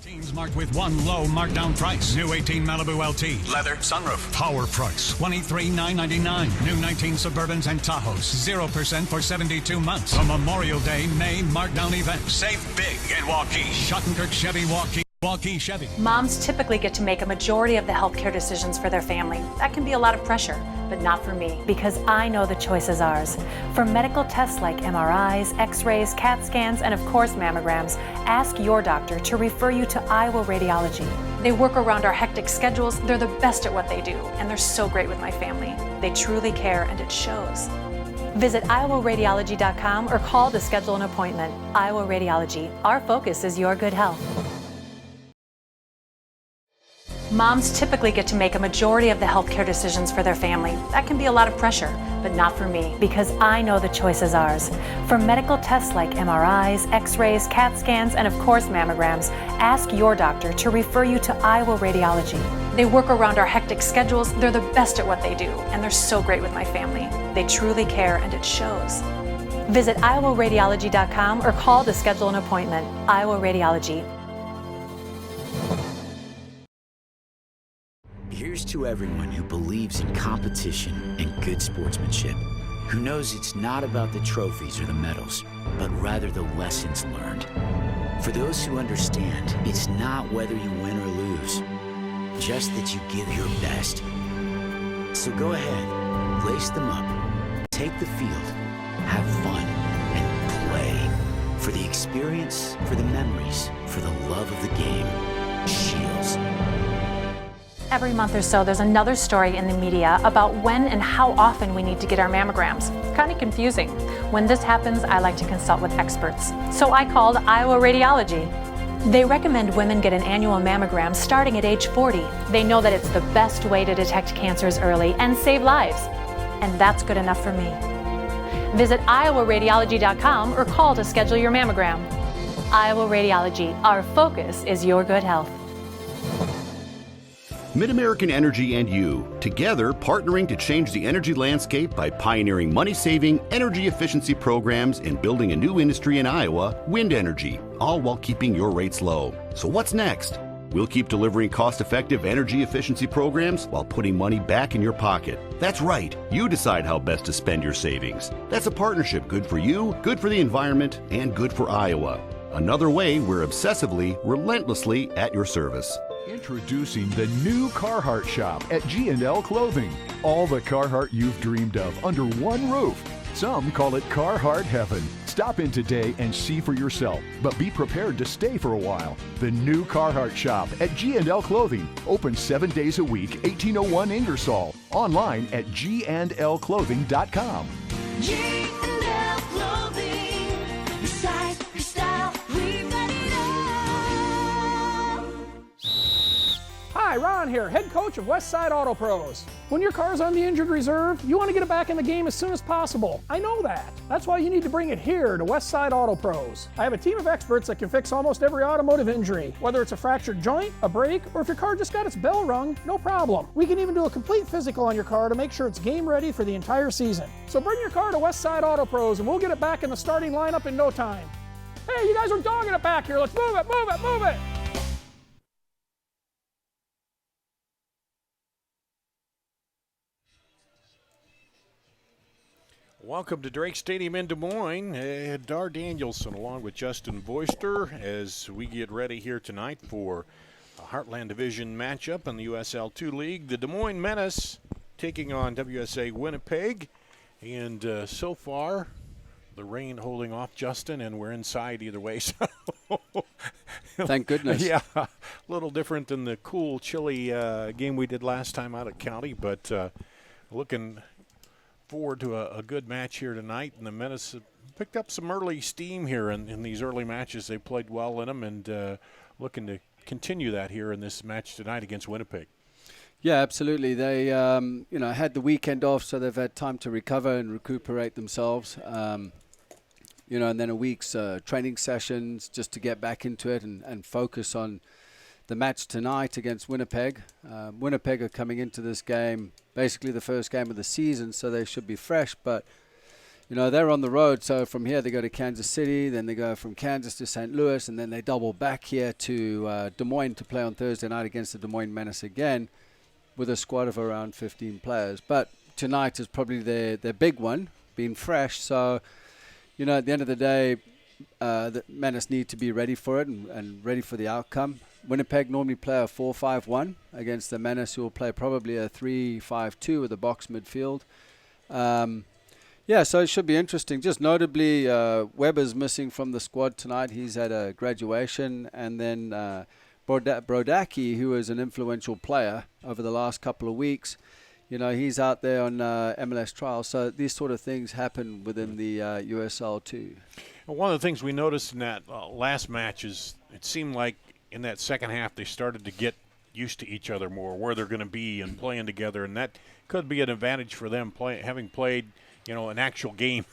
Teams marked with one low markdown price. New 18 Malibu LT. Leather sunroof. Power price. $23,999. New 19 Suburbans and Tahoes. 0% for 72 months. A Memorial Day May markdown event. Save big in Waukee. Schottenkirk Chevy Waukee. Waukee Chevy. Moms typically get to make a majority of the healthcare decisions for their family. That can be a lot of pressure, but not for me, because I know the choice is ours. For medical tests like MRIs, X-rays, CAT scans, and of course mammograms, ask your doctor to refer you to Iowa Radiology. They work around our hectic schedules, they're the best at what they do, and they're so great with my family. They truly care, and it shows. Visit iowaradiology.com or call to schedule an appointment. Iowa Radiology. Our focus is your good health. Moms typically get to make a majority of the healthcare decisions for their family. That can be a lot of pressure, but not for me, because I know the choice is ours. For medical tests like MRIs, X-rays, CAT scans, and of course mammograms, ask your doctor to refer you to Iowa Radiology. They work around our hectic schedules, they're the best at what they do, and they're so great with my family. They truly care, and it shows. Visit iowaradiology.com or call to schedule an appointment. Iowa Radiology. Here's to everyone who believes in competition and good sportsmanship, who knows it's not about the trophies or the medals, but rather the lessons learned. For those who understand, it's not whether you win or lose, just that you give your best. So go ahead, lace them up, take the field, have fun, and play. For the experience, for the memories, for the love of the game. Shields. Every month or so, there's another story in the media about when and how often we need to get our mammograms. Kind of confusing. When this happens, I like to consult with experts. So I called Iowa Radiology. They recommend women get an annual mammogram starting at age 40. They know that it's the best way to detect cancers early and save lives. And that's good enough for me. Visit iowaradiology.com or call to schedule your mammogram. Iowa Radiology. Our focus is your good health. MidAmerican Energy and you, together partnering to change the energy landscape by pioneering money-saving, energy efficiency programs and building a new industry in Iowa, wind energy, all while keeping your rates low. So what's next? We'll keep delivering cost-effective energy efficiency programs while putting money back in your pocket. That's right. You decide how best to spend your savings. That's a partnership good for you, good for the environment, and good for Iowa. Another way we're obsessively, relentlessly at your service. Introducing the new Carhartt shop at G&L Clothing. All the Carhartt you've dreamed of under one roof. Some call it Carhartt Heaven. Stop in today and see for yourself, but be prepared to stay for a while. The new Carhartt shop at G&L Clothing. Open 7 days a week, 1801 Ingersoll. Online at gnlclothing.com. G&L Clothing. Your size, your style, we've got it all. Hi, Ron here, head coach of Westside Auto Pros. When your car's on the injured reserve, you want to get it back in the game as soon as possible. I know that. That's why you need to bring it here to Westside Auto Pros. I have a team of experts that can fix almost every automotive injury. Whether it's a fractured joint, a brake, or if your car just got its bell rung, no problem. We can even do a complete physical on your car to make sure it's game ready for the entire season. So bring your car to Westside Auto Pros and we'll get it back in the starting lineup in no time. Hey, you guys are dogging it back here. Let's move it, move it, move it. Welcome to Drake Stadium in Des Moines. Dar Danielson along with Justin Voister as we get ready here tonight for a Heartland Division matchup in the USL2 League. The Des Moines Menace taking on WSA Winnipeg. And so far, the rain holding off, Justin, and we're inside either way. So thank goodness. Yeah, a little different than the cool, chilly game we did last time out at County, but looking forward to a good match here tonight. And the Menace picked up some early steam here in these early matches. They played well in them and looking to continue that here in this match tonight against Winnipeg. Yeah, absolutely. They had the weekend off, so they've had time to recover and recuperate themselves. And then a week's training sessions just to get back into it and focus on the match tonight against Winnipeg. Winnipeg are coming into this game basically the first game of the season, so they should be fresh. But, they're on the road. So from here they go to Kansas City, then they go from Kansas to St. Louis, and then they double back here to Des Moines to play on Thursday night against the Des Moines Menace again, with a squad of around 15 players. But tonight is probably their big one, being fresh. So, at the end of the day, the Menace need to be ready for it and ready for the outcome. Winnipeg normally play a 4-5-1 against the Menace, who will play probably a 3-5-2 with a box midfield. So it should be interesting. Just notably, Weber's missing from the squad tonight. He's at a graduation. And then Brodacki, who is an influential player over the last couple of weeks, he's out there on MLS trials. So these sort of things happen within the USL too. Well, one of the things we noticed in that last match is it seemed like in that second half they started to get used to each other more, where they're going to be and playing together, and that could be an advantage for them having played an actual games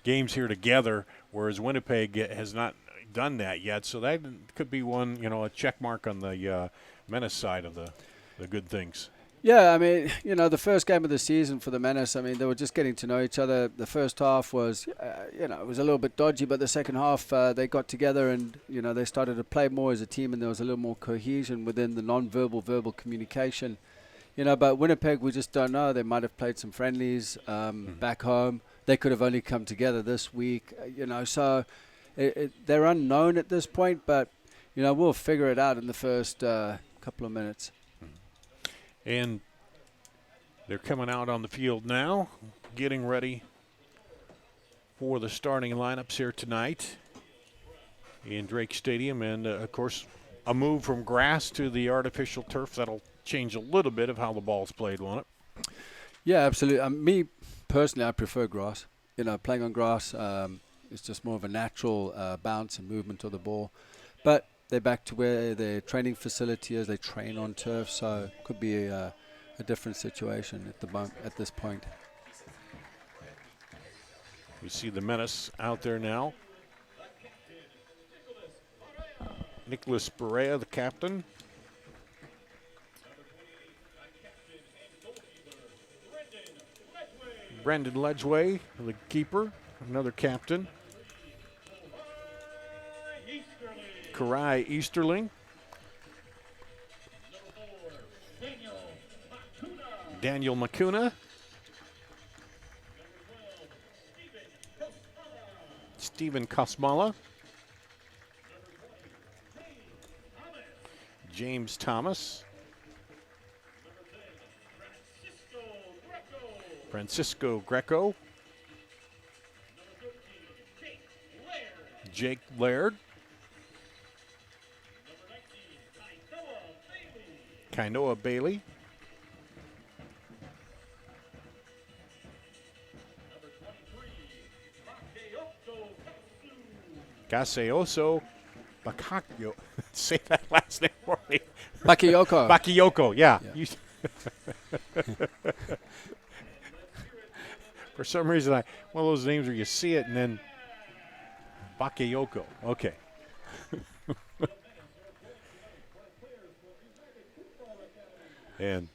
here together, whereas Winnipeg has not done that yet. So that could be one, a check mark on the Menace side of the good things. Yeah, I mean, the first game of the season for the Menace, I mean, they were just getting to know each other. The first half was, it was a little bit dodgy, but the second half they got together and, they started to play more as a team, and there was a little more cohesion within the verbal communication. But Winnipeg, we just don't know. They might have played some friendlies back home. They could have only come together this week, so they're unknown at this point, but, we'll figure it out in the first couple of minutes. And they're coming out on the field now, getting ready for the starting lineups here tonight in Drake Stadium. And, of course, a move from grass to the artificial turf. That'll change a little bit of how the ball's played, won't it? Yeah, absolutely. Me, personally, I prefer grass. Playing on grass, it's just more of a natural bounce and movement of the ball. But they're back to where their training facility is. They train on turf, so it could be a different situation at this point. We see the Menace out there now. Nicholas Berea, the captain. Brendan Ledgway, the keeper, another captain. Karai Easterling. Daniel Makuna. Stephen Kosmala. James Thomas. Francisco Greco. Jake Laird. Kainoa Bailey. Gaseoso Bakakyo. Say that last name for me. Bakayoko. Bakayoko, yeah. For some reason, one of those names where you see it and then Bakayoko. Okay. And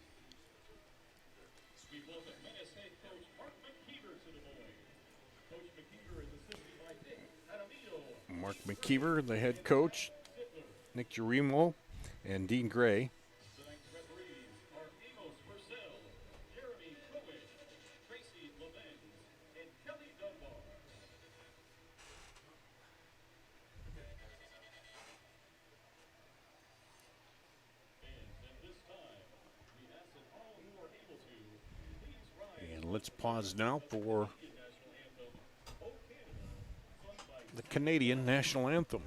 Mark McKeever, the head coach, Nick Jarimo, and Dean Gray. And let's pause now for the Canadian national anthem.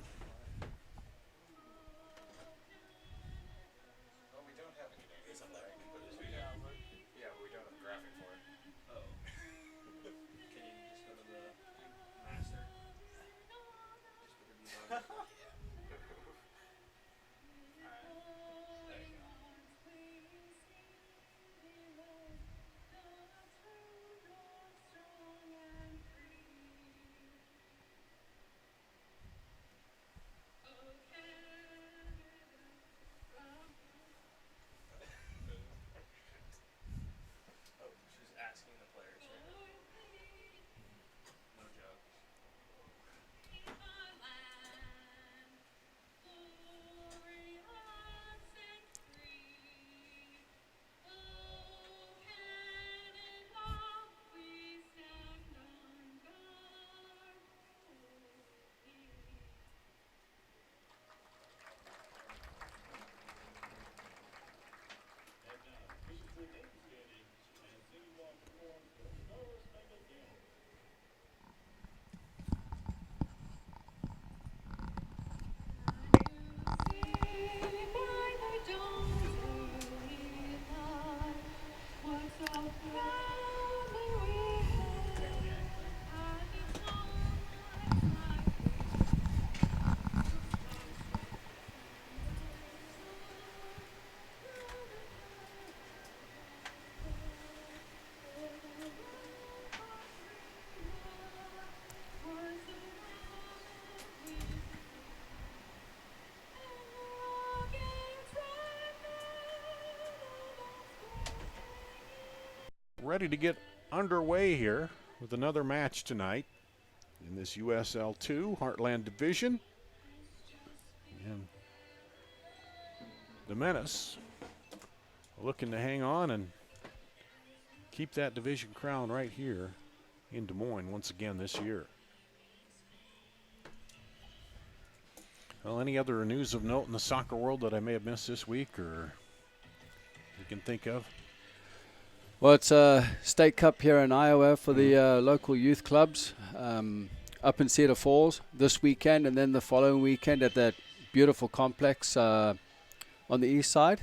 ready to get underway here with another match tonight in this USL2 Heartland Division. And the Menace looking to hang on and keep that division crown right here in Des Moines once again this year. Well, any other news of note in the soccer world that I may have missed this week or you can think of? Well, it's a state cup here in Iowa for the local youth clubs up in Cedar Falls this weekend, and then the following weekend at that beautiful complex on the east side.